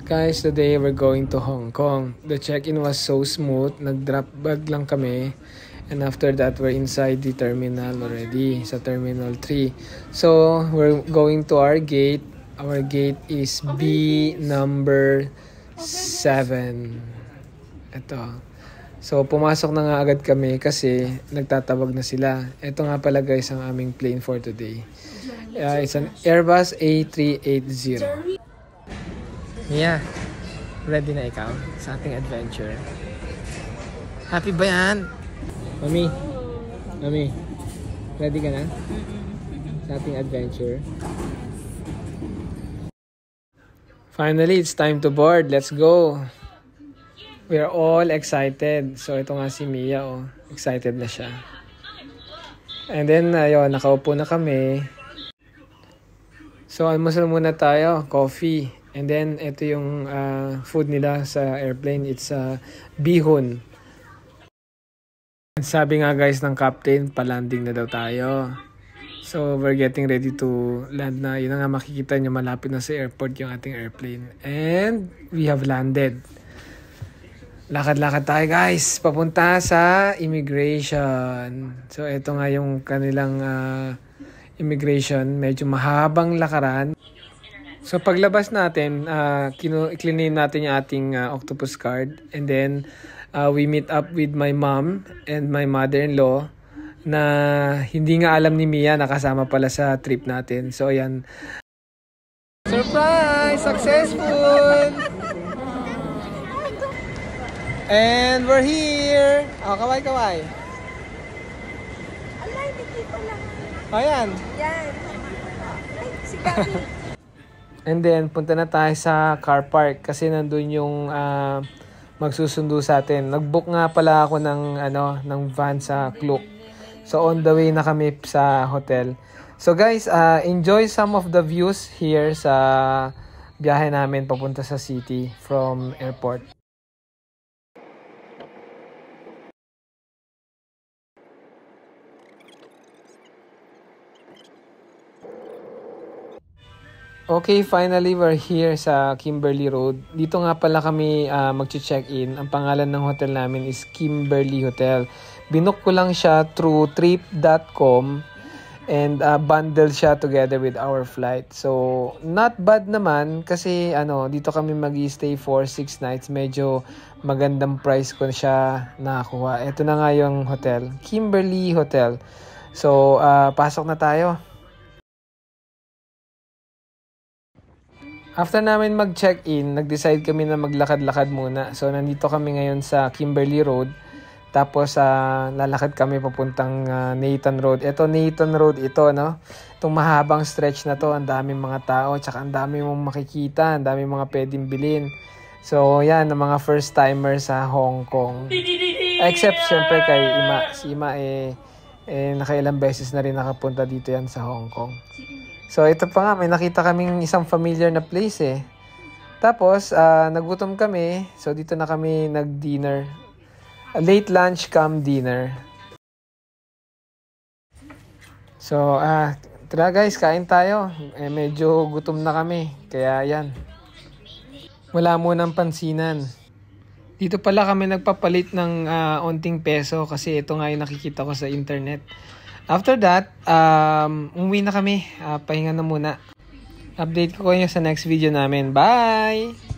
Guys, today we're going to Hong Kong. The check-in was so smooth. Nag-drop bag lang kami. And after that, we're inside the terminal already. Sa Terminal 3. So, we're going to our gate. Our gate is B number 7. Ito. So, pumasok na nga agad kami kasi nagtatawag na sila. Ito nga pala guys ang aming plane for today. It's an Airbus A380. Yeah. Ready na ikaw sa ating adventure? Happy ba yan? Mami? Mami? Ready ka na? Sa ating adventure? Finally, it's time to board. Let's go! We are all excited. So, ito nga si Mia, oh. Excited na siya. And then, ayun, nakaupo na kami. So, almusal muna tayo. Coffee. And then, ito yung food nila sa airplane. It's bihon. Sabi nga guys ng captain, palanding na daw tayo. So, we're getting ready to land na. Yun na nga makikita nyo, malapit na sa airport yung ating airplane. And, we have landed. Lakad-lakad tayo guys. Papunta sa immigration. So, ito nga yung kanilang immigration. Medyo mahabang lakaran. So, paglabas natin, i-clean natin yung ating octopus card. And then, we meet up with my mom and my mother-in-law na hindi nga alam ni Mia na kasama pala sa trip natin. So, ayan. Surprise! Successful! And we're here! Oh, kaway-kaway. Alay, dito lang. Ayan. Yan. Ay, si Gabi. And then, punta na tayo sa car park kasi nandun yung magsusundo sa atin. Nag-book nga pala ako ng van sa Klook. So, on the way na kami sa hotel. So, guys, enjoy some of the views here sa biyahe namin papunta sa city from airport. Okay, finally we're here sa Kimberley Road. Dito nga pala kami mag-check-in. Ang pangalan ng hotel namin is Kimberley Hotel. Binook ko lang siya through trip.com and bundle siya together with our flight. So, not bad naman kasi dito kami mag-stay for 6 nights. Medyo magandang price ko siya nakakuha. Ito na nga yung hotel, Kimberley Hotel. So, pasok na tayo. After namin mag-check-in, nag-decide kami na maglakad-lakad muna. So, nandito kami ngayon sa Kimberley Road. Tapos, lalakad kami papuntang Nathan Road. Ito, Nathan Road ito, no? Itong mahabang stretch na to. Ang daming mga tao, tsaka ang daming mong makikita. Ang daming mga pwedeng bilhin. So, yan, ang mga first-timers sa Hong Kong. Except, syempre, kay Ima. Si Ima, nakailang beses na rin nakapunta dito yan sa Hong Kong. So, ito pa nga, may nakita kaming isang familiar na place eh. Tapos, nagutom kami. So, dito na kami nag-dinner. Late lunch come dinner. So, tara guys, kain tayo. Medyo gutom na kami. Kaya, yan. Wala munang pansinan. Dito pala kami nagpapalit ng onting peso kasi ito nga yung nakikita ko sa internet. After that, umuwi na kami. Pahinga na muna. Update ko kayo sa next video namin. Bye!